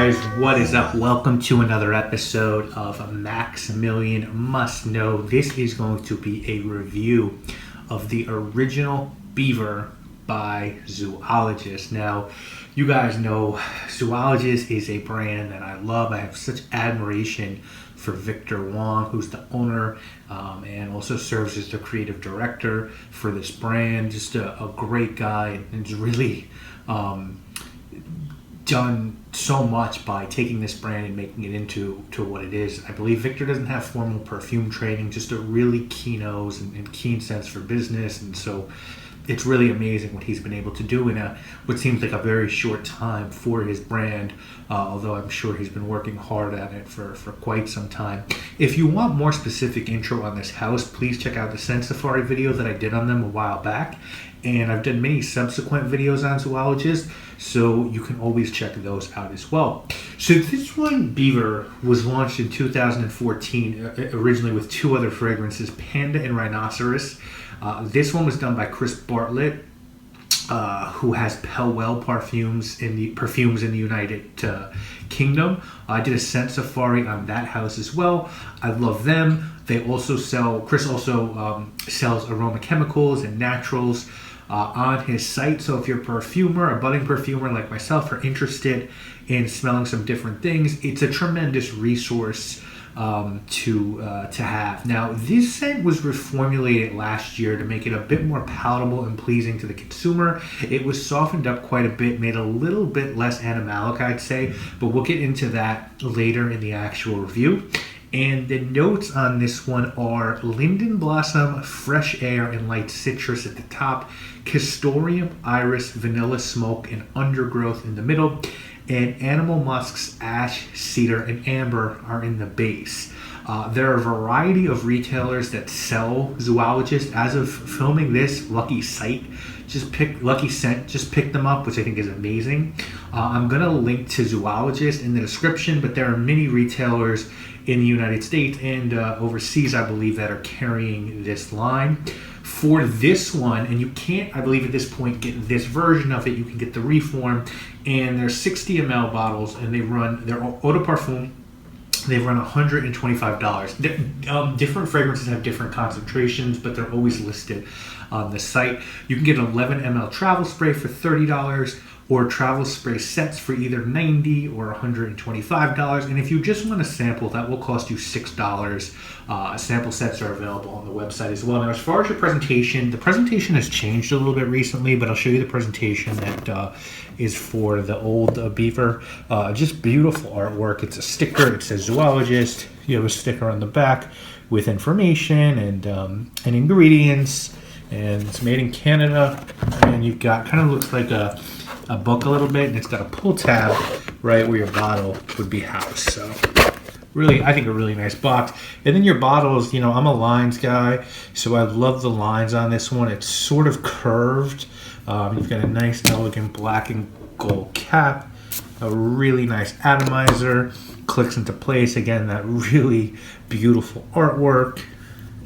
guys, what is up? Welcome to another episode of Maximilian Must Know. This is going to be a review of the original Beaver by Zoologist. Now, you guys know Zoologist is a brand that I love. I have such admiration for Victor Wong, who's the owner and also serves as the creative director for this brand. Just a great guy, and he's really done so much by taking this brand and making it into what it is. I believe Victor doesn't have formal perfume training, just a really keen nose and keen sense for business, and so it's really amazing what he's been able to do in what seems like a very short time for his brand, although I'm sure he's been working hard at it for quite some time. If you want more specific intro on this house, please check out the Scent Safari video that I did on them a while back, and I've done many subsequent videos on Zoologist, so you can always check those out as well. So this one, Beaver, was launched in 2014, originally with two other fragrances, Panda and Rhinoceros. This one was done by Chris Bartlett, who has Pelwell perfumes in the United Kingdom. I did a Scent Safari on that house as well. I love them. They also sell. Chris also sells aroma chemicals and naturals on his site. So if you're a perfumer, a budding perfumer like myself, are interested in smelling some different things, it's a tremendous resource to have. Now, this scent was reformulated last year to make it a bit more palatable and pleasing to the consumer. It was softened up quite a bit, made a little bit less animalic, I'd say, but we'll get into that later in the actual review. And the notes on this one are linden blossom, fresh air, and light citrus at the top, castoreum, iris, vanilla smoke, and undergrowth in the middle, and animal musks, ash, cedar, and amber are in the base. There are a variety of retailers that sell Zoologist. As of filming this, Lucky Scent just picked them up, which I think is amazing. I'm going to link to Zoologist in the description, but there are many retailers in the United States and overseas, I believe, that are carrying this line. For this one, and you can't, I believe at this point, get this version of it, you can get the reform, and they're 60 ml bottles, and they're eau de parfum. They run $125. Different fragrances have different concentrations, but they're always listed on the site. You can get an 11 ml travel spray for $30, or travel spray sets for either $90 or $125. And if you just want a sample, that will cost you $6. Sample sets are available on the website as well. Now, as far as your presentation, the presentation has changed a little bit recently, but I'll show you the presentation that is for the old Beaver. Just beautiful artwork. It's a sticker. It says Zoologist. You have a sticker on the back with information and ingredients. And it's made in Canada. And you've got, kind of looks like a book a little bit, and it's got a pull tab right where your bottle would be housed. So really, I think a really nice box. And then your bottles, I'm a lines guy, so I love the lines on this one. It's sort of curved. You've got a nice, elegant black and gold cap, a really nice atomizer, clicks into place. Again, that really beautiful artwork,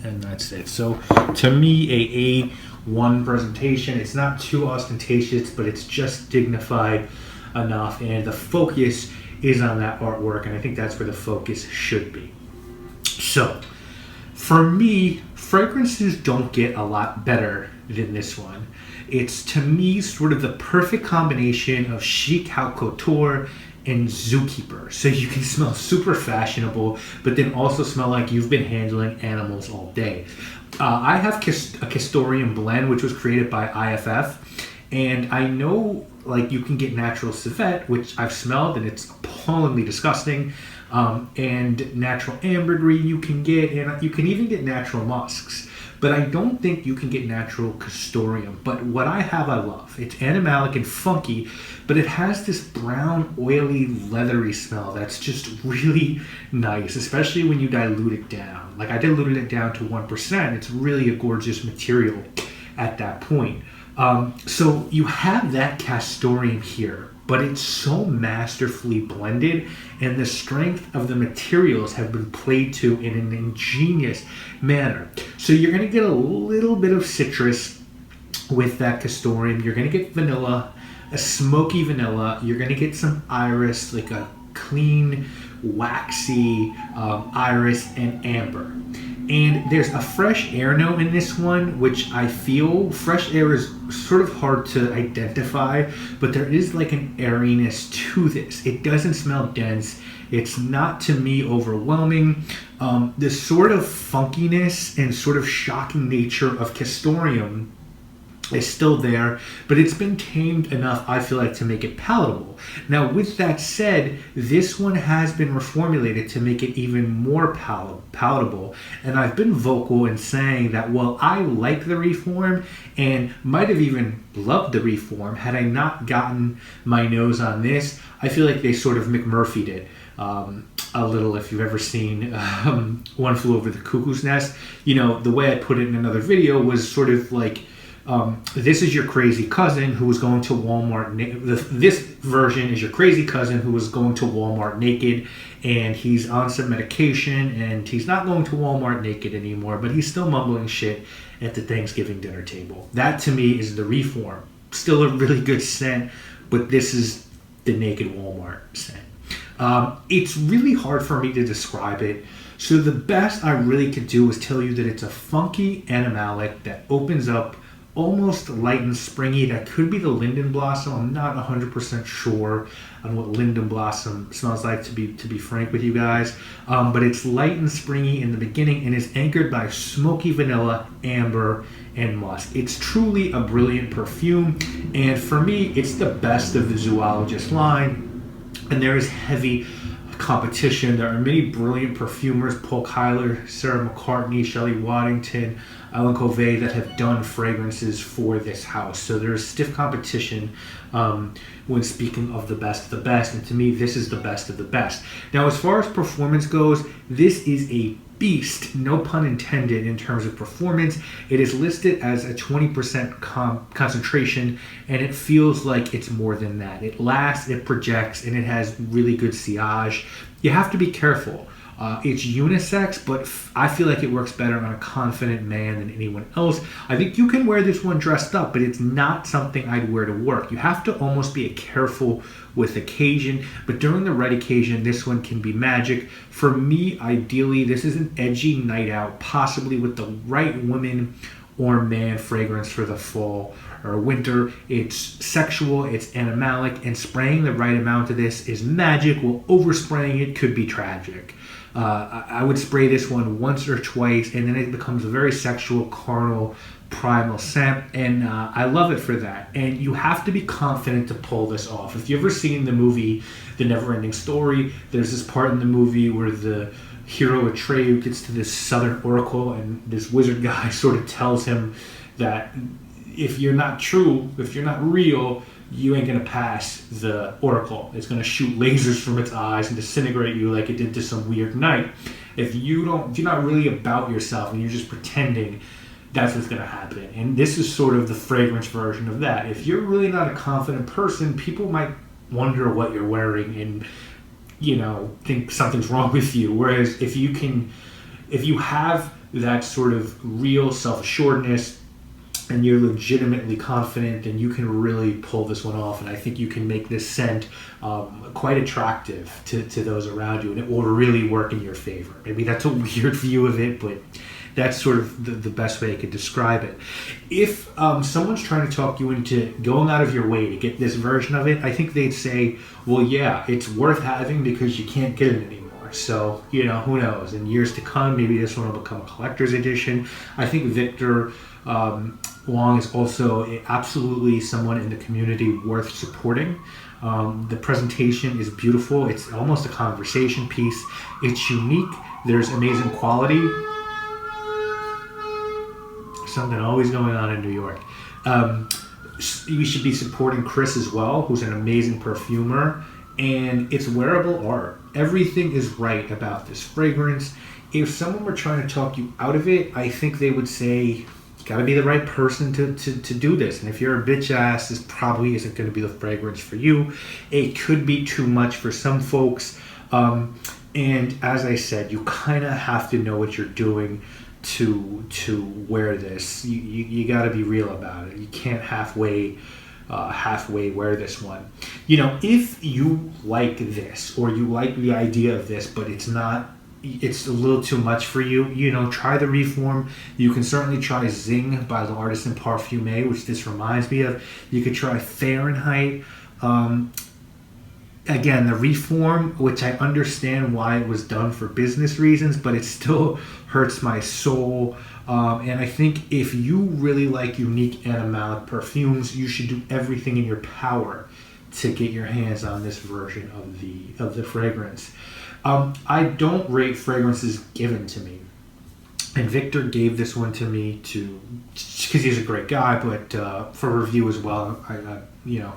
and that's it. So to me, a A1 presentation. It's not too ostentatious, but it's just dignified enough, and the focus is on that artwork, and I think that's where the focus should be. So for me, fragrances don't get a lot better than this one. It's, to me, sort of the perfect combination of chic haute couture and zookeeper. So you can smell super fashionable, but then also smell like you've been handling animals all day. I have a castoreum blend, which was created by IFF, and I know you can get natural civet, which I've smelled, and it's appallingly disgusting, and natural ambergris you can get, and you can even get natural musks. But I don't think you can get natural castoreum. But what I have, I love. It's animalic and funky, but it has this brown, oily, leathery smell that's just really nice, especially when you dilute it down. I diluted it down to 1%. It's really a gorgeous material at that point. So you have that castoreum here, but it's so masterfully blended, and the strength of the materials have been played to in an ingenious manner. So you're going to get a little bit of citrus with that castoreum. You're going to get vanilla, a smoky vanilla. You're going to get some iris, like a clean, waxy iris and amber. And there's a fresh air note in this one, which I feel fresh air is sort of hard to identify, but there is like an airiness to this. It doesn't smell dense. It's not, to me, overwhelming. The sort of funkiness and sort of shocking nature of castoreum is still there, but it's been tamed enough, I feel like, to make it palatable. Now, with that said, this one has been reformulated to make it even more palatable, and I've been vocal in saying that while I like the reform and might have even loved the reform had I not gotten my nose on this, I feel like they sort of McMurphy'd it a little. If you've ever seen One Flew Over the Cuckoo's Nest, you know, the way I put it in another video was sort of like, this is your crazy cousin who was going to Walmart. This version is your crazy cousin who was going to Walmart naked, and he's on some medication, and he's not going to Walmart naked anymore, but he's still mumbling shit at the Thanksgiving dinner table. That, to me, is the reform. Still a really good scent, but this is the naked Walmart scent. It's really hard for me to describe it. So the best I really could do is tell you that it's a funky animalic that opens up almost light and springy. That could be the linden blossom. I'm not 100% sure on what linden blossom smells like, to be frank with you guys. But it's light and springy in the beginning and is anchored by smoky vanilla, amber, and musk. It's truly a brilliant perfume, and for me, it's the best of the Zoologist line. And there is heavy competition. There are many brilliant perfumers, Paul Kyler, Sarah McCartney, Shelley Waddington, Alan Covey, that have done fragrances for this house. So there's stiff competition when speaking of the best of the best. And to me, this is the best of the best. Now, as far as performance goes, this is a beast, no pun intended, in terms of performance. It is listed as a 20% concentration, and it feels like it's more than that. It lasts, it projects, and it has really good sillage. You have to be careful. It's unisex, but I feel like it works better on a confident man than anyone else. I think you can wear this one dressed up, but it's not something I'd wear to work. You have to almost be careful with occasion, but during the right occasion, this one can be magic. For me, ideally, this is an edgy night out, possibly with the right woman or man fragrance for the fall or winter. It's sexual, it's animalic, and spraying the right amount of this is magic, while overspraying it could be tragic. I would spray this one once or twice, and then it becomes a very sexual, carnal, primal scent, and I love it for that. And you have to be confident to pull this off. If you've ever seen the movie The Never-Ending Story, there's this part in the movie where the hero Atreyu gets to this southern oracle, and this wizard guy sort of tells him that if you're not true, if you're not real, you ain't gonna pass the oracle. It's gonna shoot lasers from its eyes and disintegrate you like it did to some weird knight. If you're not really about yourself and you're just pretending, that's what's gonna happen. And this is sort of the fragrance version of that. If you're really not a confident person, people might wonder what you're wearing and, you know, think something's wrong with you. Whereas if you have that sort of real self-assuredness and you're legitimately confident, then you can really pull this one off. And I think you can make this scent quite attractive to those around you, and it will really work in your favor. Maybe that's a weird view of it, but that's sort of the best way I could describe it. If someone's trying to talk you into going out of your way to get this version of it, I think they'd say, well, yeah, it's worth having because you can't get it anymore. So, you know, who knows? In years to come, maybe this one will become a collector's edition. I think Victor Wong is also absolutely someone in the community worth supporting. The presentation is beautiful. It's almost a conversation piece. It's unique. There's amazing quality. Something always going on in New York. You should be supporting Chris as well, who's an amazing perfumer, and it's wearable art. Everything is right about this fragrance. If someone were trying to talk you out of it, I think they would say, you gotta be the right person to do this. And if you're a bitch ass, this probably isn't gonna be the fragrance for you. It could be too much for some folks. And as I said, you kind of have to know what you're doing to wear this. You got to be real about it. You can't halfway wear this one. you know, if you like this or you like the idea of this, but it's a little too much for you, you know, try the Reform. You can certainly try Zing by L'Artisan Parfumé, which this reminds me of. You could try Fahrenheit. Again, the Reform, which I understand why it was done for business reasons, but it still hurts my soul. And I think if you really like unique animalic perfumes, you should do everything in your power to get your hands on this version of the fragrance. I don't rate fragrances given to me. And Victor gave this one to me because he's a great guy, but for review as well.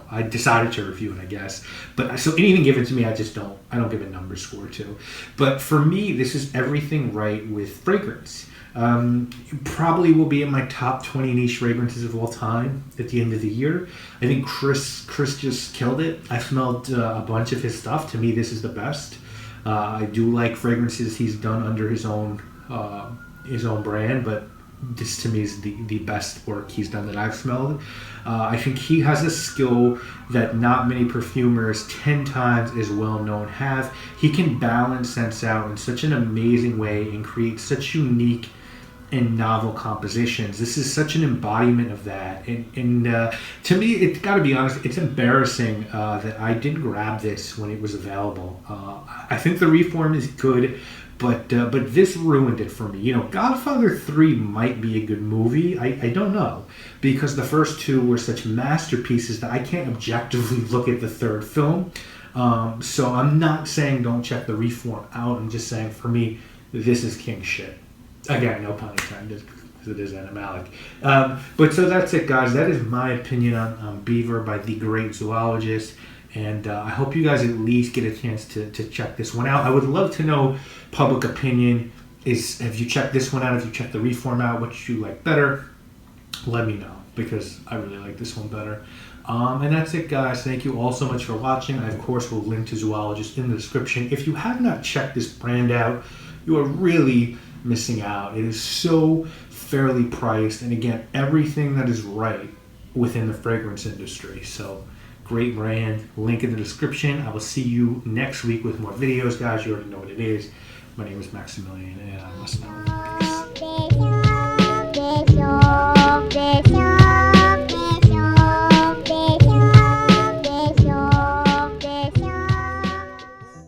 I decided to review it, I guess. But so anything given to me, I don't give a number score to. But for me, this is everything right with fragrance. Probably will be in my top 20 niche fragrances of all time at the end of the year. I think Chris just killed it. I smelled a bunch of his stuff. To me, this is the best. I do like fragrances he's done under his own brand, but this to me is the best work he's done that I've smelled. I think he has a skill that not many perfumers 10 times as well known have. He can balance scents out in such an amazing way and create such unique and novel compositions. This is such an embodiment of that. And to me, it's got to be honest, it's embarrassing that I didn't grab this when it was available. I think the Reform is good, but this ruined it for me. You know, Godfather 3 might be a good movie. I don't know, because the first two were such masterpieces that I can't objectively look at the third film. So I'm not saying don't check the Reform out. I'm just saying, for me, this is king shit. Again, no pun intended, because it is animalic. But so that's it, guys. That is my opinion on Beaver by the great Zoologist. And I hope you guys at least get a chance to check this one out. I would love to know public opinion. Have you checked this one out? Have you checked the Reform out? What you like better? Let me know, because I really like this one better. And that's it, guys. Thank you all so much for watching. I, of course, will link to Zoologist in the description. If you have not checked this brand out, you are really missing out. It is so fairly priced, and again, everything that is right within the fragrance industry. So great brand. Link in the description. I will see you next week with more videos, guys. You already know what it is. My name is Maximilian, and I must know.